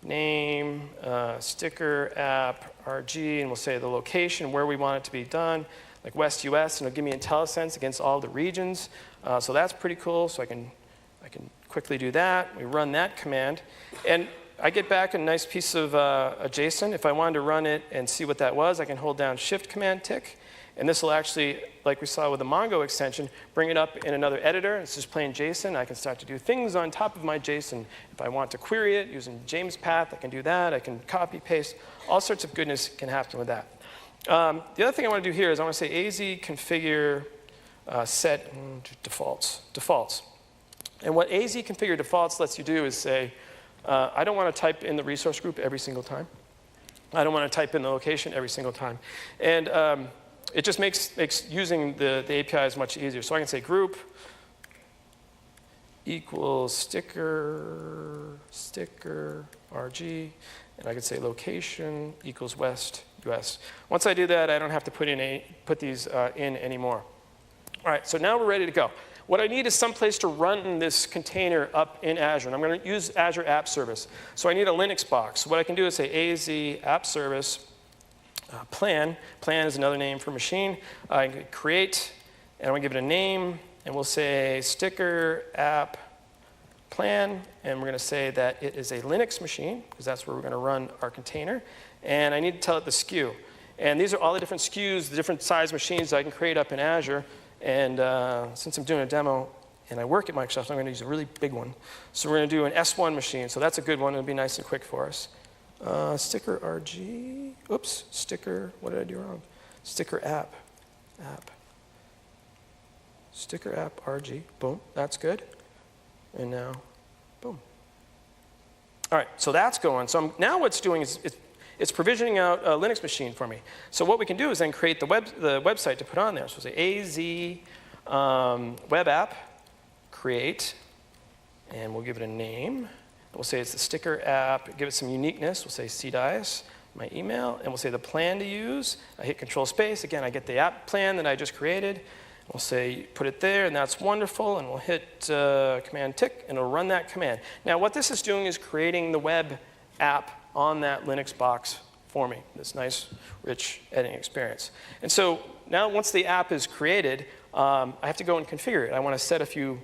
name, sticker app, RG, and we'll say the location where we want it to be done, like West US, and it'll give me IntelliSense against all the regions. So that's pretty cool. So I can quickly do that. We run that command, and I get back a nice piece of a JSON. If I wanted to run it and see what that was, I can hold down Shift Command tick, and this will actually, like we saw with the Mongo extension, bring it up in another editor. It's just plain JSON. I can start to do things on top of my JSON. If I want to query it using James Path, I can do that. I can copy, paste. All sorts of goodness can happen with that. The other thing I want to do here is I want to say AZ configure set defaults. And what AZ configure defaults lets you do is say, I don't want to type in the resource group every single time. I don't want to type in the location every single time. And it just makes using the APIs much easier. So I can say group equals sticker RG, and I can say location equals West US. Once I do that, I don't have to put these in anymore. All right, so now we're ready to go. What I need is some place to run this container up in Azure, and I'm going to use Azure App Service. So I need a Linux box. So what I can do is say AZ App Service plan. Plan is another name for machine. I can create, and I'm going to give it a name, and we'll say sticker app plan, and we're going to say that it is a Linux machine, because that's where we're going to run our container. And I need to tell it the SKU. And these are all the different SKUs, the different size machines that I can create up in Azure. And since I'm doing a demo and I work at Microsoft, so I'm going to use a really big one. So we're going to do an S1 machine, so that's a good one. It'll be nice and quick for us. Sticker RG, oops, sticker, what did I do wrong? Sticker app. Sticker app RG, boom, that's good. And now, boom. All right, so that's going. So now what's doing is it's provisioning out a Linux machine for me. So what we can do is then create the website to put on there. So we'll say AZ web app, create, and we'll give it a name. We'll say it's the sticker app, give it some uniqueness. We'll say CDIAS, my email, and we'll say the plan to use. I hit Control Space. Again, I get the app plan that I just created. We'll say put it there, and that's wonderful, and we'll hit Command tick, and it'll run that command. Now what this is doing is creating the web app on that Linux box for me, this nice, rich editing experience. And so now once the app is created, I have to go and configure it. I want to set a few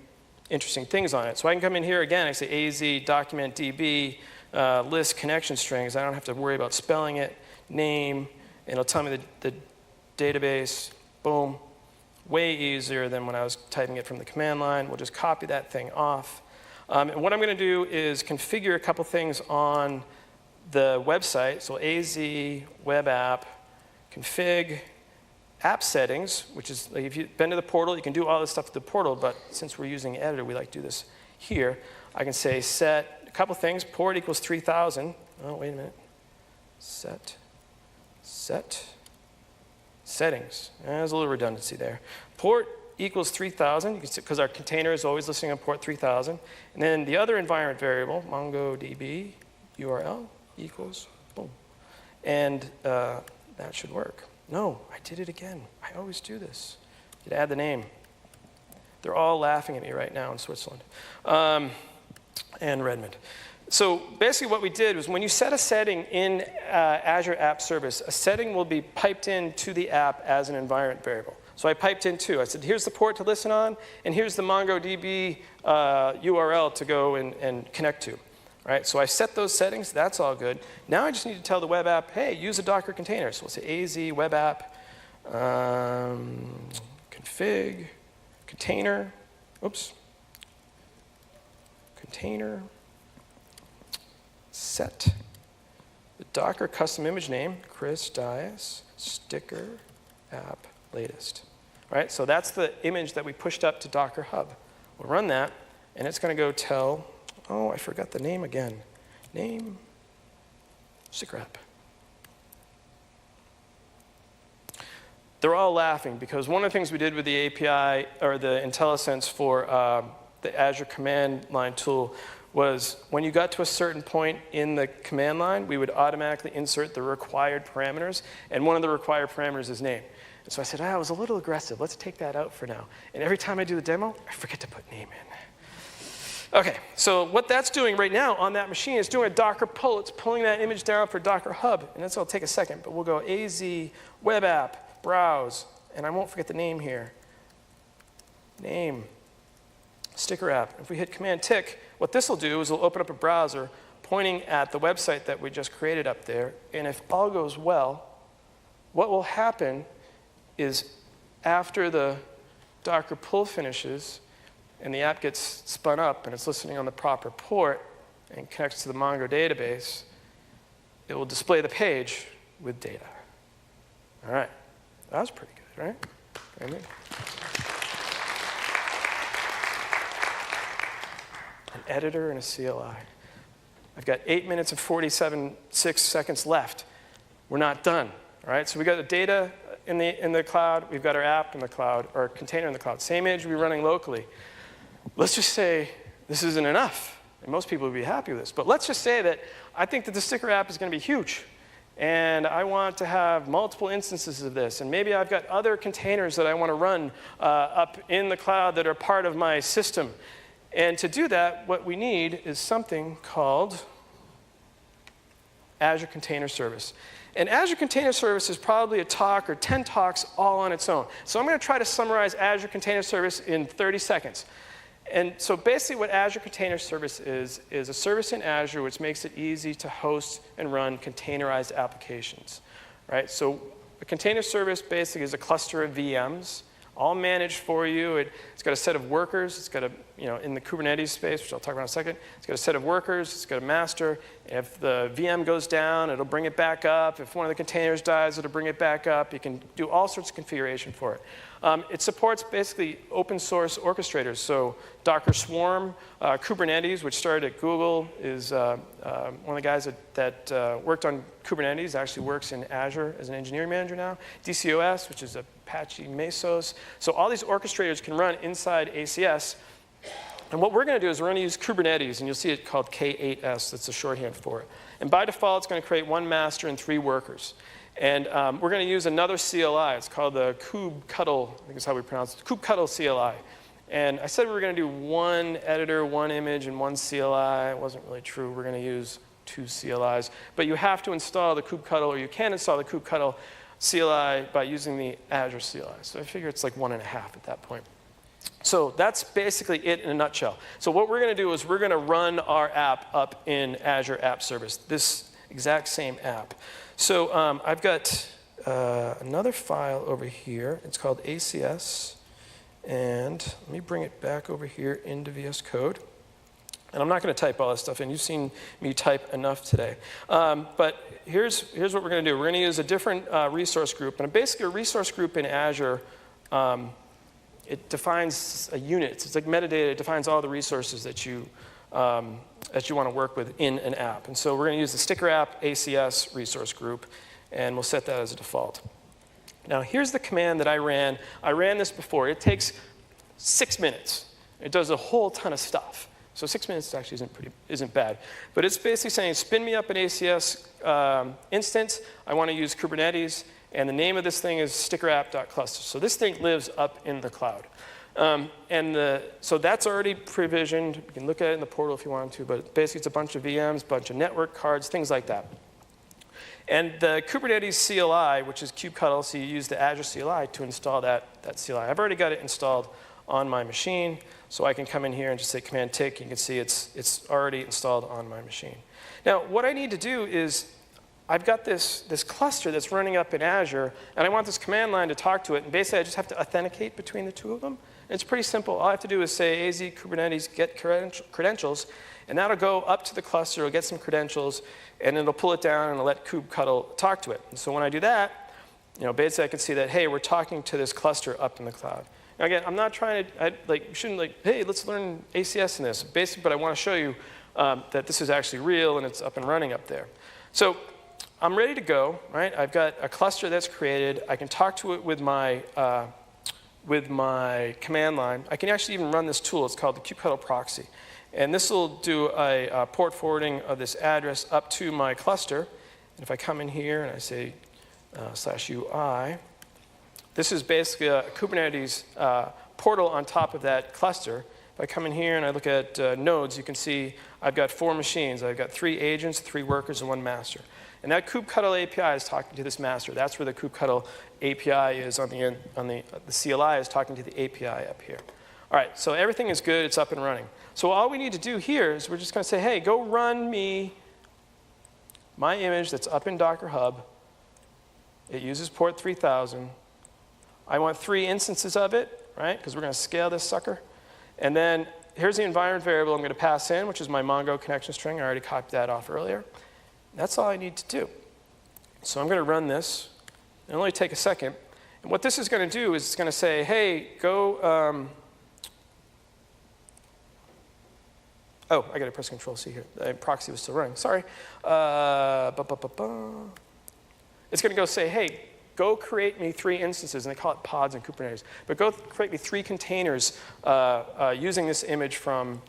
interesting things on it. So I can come in here again, I say AZ document DB list connection strings. I don't have to worry about spelling it, name, and it'll tell me the database, boom. Way easier than when I was typing it from the command line. We'll just copy that thing off. And what I'm going to do is configure a couple things on the website. So AZ web app config app settings, which is like if you've been to the portal, you can do all this stuff at the portal, but since we're using editor, we like to do this here. I can say set a couple things, port equals 3000. Oh, wait a minute. Set settings. There's a little redundancy there. Port equals 3000, you can see, because our container is always listening on port 3000. And then the other environment variable, MongoDB URL equals, boom. And that should work. No, I did it again. I always do this. You add the name. They're all laughing at me right now in Switzerland and Redmond. So basically what we did was when you set a setting in Azure App Service, a setting will be piped into the app as an environment variable. So I piped in two. I said, here's the port to listen on, and here's the MongoDB URL to go and connect to. Right? So I set those settings. That's all good. Now I just need to tell the web app, hey, use a Docker container. So we'll say AZ web app config container. Oops. Container. Set the Docker custom image name, Chris Dias, sticker app latest. All right, so that's the image that we pushed up to Docker Hub. We'll run that, and it's going to go tell, oh, I forgot the name again. Name, sticker app. They're all laughing because one of the things we did with the API, or the IntelliSense for the Azure command line tool, was when you got to a certain point in the command line, we would automatically insert the required parameters, and one of the required parameters is name. And so I said, I was a little aggressive. Let's take that out for now. And every time I do the demo, I forget to put name in. OK, so what that's doing right now on that machine is doing a Docker pull. It's pulling that image down for Docker Hub, and that's going to take a second. But we'll go AZ web app, browse, and I won't forget the name here. Name, sticker app. If we hit Command tick, what this will do is it'll open up a browser pointing at the website that we just created up there. And if all goes well, what will happen is after the Docker pull finishes and the app gets spun up and it's listening on the proper port and connects to the Mongo database, it will display the page with data. All right, that was pretty good, right? Very good. An editor and a CLI. I've got 8 minutes and 47.6 seconds left. We're not done. All right, so we got the data in the cloud. We've got our app in the cloud, or container in the cloud. Same image we're running locally. Let's just say this isn't enough, and most people would be happy with this. But let's just say that I think that the sticker app is going to be huge, and I want to have multiple instances of this, and maybe I've got other containers that I want to run up in the cloud that are part of my system. And to do that, what we need is something called Azure Container Service. And Azure Container Service is probably a talk or 10 talks all on its own. So I'm going to try to summarize Azure Container Service in 30 seconds. And so basically what Azure Container Service is a service in Azure which makes it easy to host and run containerized applications. Right? So a container service basically is a cluster of VMs all managed for you. It's got a set of workers. It's got a, in the Kubernetes space, which I'll talk about in a second, it's got a set of workers. It's got a master. If the VM goes down, it'll bring it back up. If one of the containers dies, it'll bring it back up. You can do all sorts of configuration for it. It supports basically open source orchestrators. So Docker Swarm, Kubernetes, which started at Google, is one of the guys that worked on Kubernetes, actually works in Azure as an engineering manager now. DCOS, which is Apache Mesos. So all these orchestrators can run inside ACS. And what we're going to do is we're going to use Kubernetes, and you'll see it called K8s. That's the shorthand for it. And by default, it's going to create one master and 3 workers. And we're going to use another CLI. It's called the kubectl, I think is how we pronounce it, kubectl CLI. And I said we were going to do 1 editor, 1 image, and 1 CLI. It wasn't really true. We're going to use 2 CLIs. But you have to install the kubectl, or you can install the kubectl CLI by using the Azure CLI. So I figure it's like 1.5 at that point. So that's basically it in a nutshell. So what we're going to do is we're going to run our app up in Azure App Service, this exact same app. So I've got another file over here. It's called ACS. And let me bring it back over here into VS Code. And I'm not going to type all this stuff in. You've seen me type enough today. But here's what we're going to do. We're going to use a different resource group. And basically, a resource group in Azure, it defines a unit. It's like metadata. It defines all the resources that you want to work with in an app. And so we're going to use the sticker app ACS resource group, and we'll set that as a default. Now, here's the command that I ran. I ran this before. It takes 6 minutes. It does a whole ton of stuff. So 6 minutes actually isn't bad. But it's basically saying, spin me up an ACS instance. I want to use Kubernetes. And the name of this thing is stickerapp.cluster. So this thing lives up in the cloud. So that's already provisioned. You can look at it in the portal if you want to. But basically, it's a bunch of VMs, a bunch of network cards, things like that. And the Kubernetes CLI, which is kubectl, so you use the Azure CLI to install that CLI. I've already got it installed on my machine. So I can come in here and just say command tick. You can see it's already installed on my machine. Now, what I need to do is I've got this cluster that's running up in Azure, and I want this command line to talk to it. And basically, I just have to authenticate between the two of them. And it's pretty simple. All I have to do is say az kubernetes get credentials, and that'll go up to the cluster, it'll get some credentials, and it'll pull it down and it'll let kubectl talk to it. And so when I do that, basically I can see that, hey, we're talking to this cluster up in the cloud. Now again, I'm not trying to, you shouldn't hey, let's learn ACS in this. Basically, but I want to show you that this is actually real and it's up and running up there. So I'm ready to go, right? I've got a cluster that's created. I can talk to it with my command line. I can actually even run this tool. It's called the kubectl proxy. And this will do a port forwarding of this address up to my cluster. And if I come in here and I say /UI, this is basically a Kubernetes portal on top of that cluster. If I come in here and I look at nodes, you can see I've got 4 machines. I've got 3 agents, 3 workers, and 1 master. And that kubectl API is talking to this master. That's where the kubectl API is on the end. The CLI is talking to the API up here. All right, so everything is good. It's up and running. So all we need to do here is we're just going to say, hey, go run me my image that's up in Docker Hub. It uses port 3000. I want 3 instances of it, right? Because we're going to scale this sucker. And then here's the environment variable I'm going to pass in, which is my Mongo connection string. I already copied that off earlier. That's all I need to do. So I'm going to run this. It'll only take a second. And what this is going to do is it's going to say, hey, go. Oh, I got to press Control-C here. The proxy was still running. Sorry. It's going to go say, hey, go create me 3 instances. And they call it pods in Kubernetes. But go create me 3 containers using this image from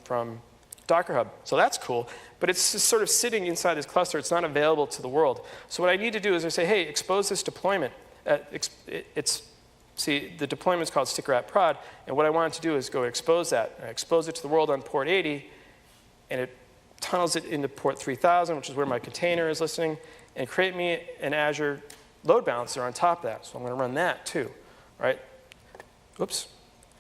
Docker Hub. So that's cool. But it's just sort of sitting inside this cluster. It's not available to the world. So what I need to do is I say, hey, expose this deployment. See, the deployment is called stickerapp prod. And what I want it to do is go expose that. I expose it to the world on port 80. And it tunnels it into port 3000, which is where my container is listening, and create me an Azure load balancer on top of that. So I'm going to run that too, right? Oops.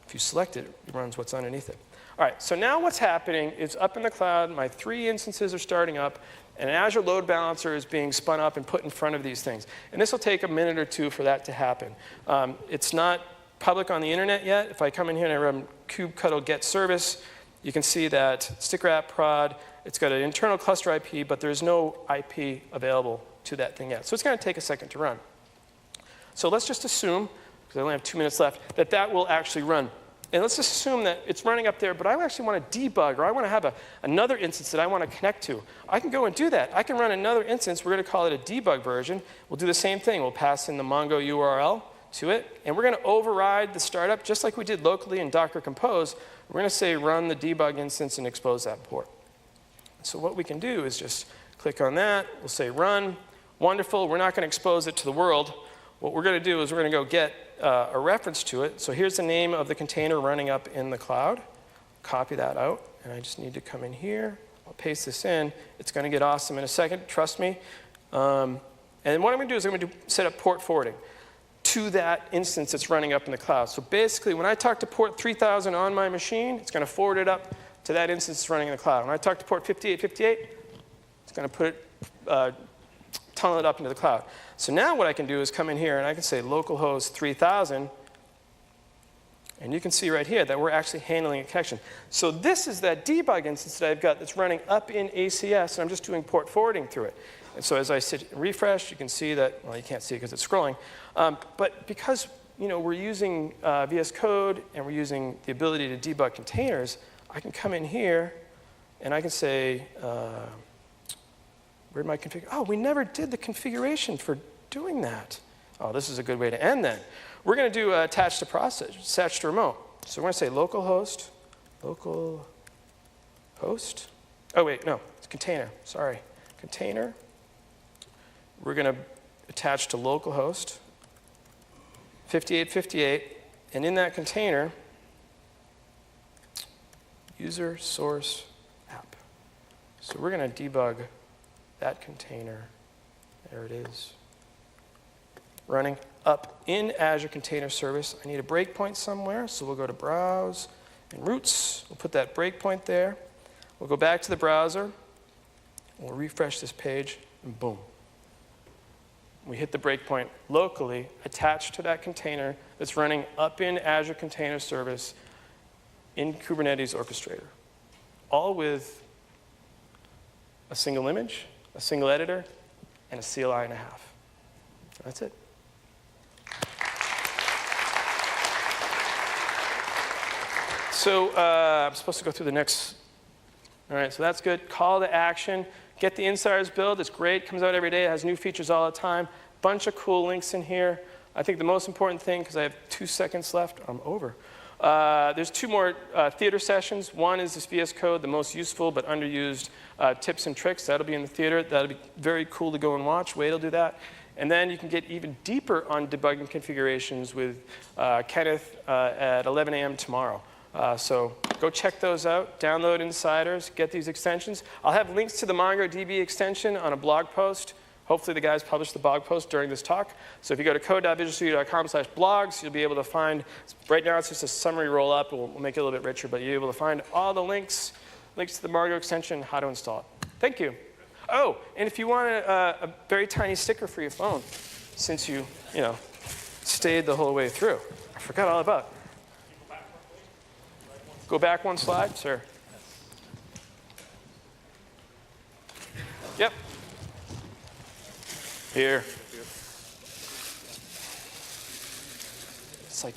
If you select it, it runs what's underneath it. All right, so now what's happening is up in the cloud, my 3 instances are starting up, and an Azure load balancer is being spun up and put in front of these things. And this will take a minute or 2 for that to happen. It's not public on the internet yet. If I come in here and I run kubectl get service, you can see that sticker app prod, it's got an internal cluster IP, but there's no IP available to that thing yet. So it's going to take a second to run. So let's just assume, because I only have 2 minutes left, that that will actually run. And let's just assume that it's running up there, but I actually want to debug, or I want to have another instance that I want to connect to. I can go and do that. I can run another instance. We're going to call it a debug version. We'll do the same thing. We'll pass in the Mongo URL to it, and we're going to override the startup, just like we did locally in Docker Compose. We're going to say run the debug instance and expose that port. So what we can do is just click on that. We'll say run. Wonderful. We're not going to expose it to the world. What we're going to do is we're going to go get a reference to it. So here's the name of the container running up in the cloud. Copy that out, and I just need to come in here. I'll paste this in. It's going to get awesome in a second, trust me. And what I'm going to do is I'm going to set up port forwarding to that instance that's running up in the cloud. So basically, when I talk to port 3000 on my machine, it's going to forward it up to that instance that's running in the cloud. When I talk to port 5858, it's going to put it, tunnel it up into the cloud. So now what I can do is come in here and I can say localhost 3000, and you can see right here that we're actually handling a connection. So this is that debug instance that I've got that's running up in ACS, and I'm just doing port forwarding through it. And so as I refresh, you can see that, well, you can't see it because it's scrolling, but because we're using VS Code and we're using the ability to debug containers, I can come in here and I can say, where'd my config? Oh, we never did the configuration for doing that. Oh, this is a good way to end then. We're going to do attach to process, attach to remote. So we're going to say localhost, localhost. Oh, wait, no, it's container. Sorry, container. We're going to attach to localhost 5858, and in that container, user source app. So we're going to debug that container. There it is. Running up in Azure Container Service. I need a breakpoint somewhere, so we'll go to Browse and Roots. We'll put that breakpoint there. We'll go back to the browser. We'll refresh this page, and boom. We hit the breakpoint locally attached to that container that's running up in Azure Container Service in Kubernetes Orchestrator, all with a single image, a single editor, and a CLI and a half. That's it. So I'm supposed to go through the next. All right, so that's good. Call to action. Get the Insiders build. It's great. Comes out every day. It has new features all the time. Bunch of cool links in here. I think the most important thing, because I have 2 seconds left, I'm over. There's 2 more theater sessions. One is this VS Code, the most useful but underused tips and tricks. That'll be in the theater. That'll be very cool to go and watch. Wade will do that. And then you can get even deeper on debugging configurations with Kenneth at 11 a.m. tomorrow. So go check those out. Download Insiders. Get these extensions. I'll have links to the MongoDB extension on a blog post. Hopefully the guys publish the blog post during this talk. So if you go to code.visualstudio.com/blogs, you'll be able to find, right now it's just a summary roll-up. We'll make it a little bit richer, but you'll be able to find all the links to the Mongo extension, how to install it. Thank you. Oh, and if you want a very tiny sticker for your phone, since you stayed the whole way through. I forgot all about it. Go back one slide, sir. Yep. Here. It's like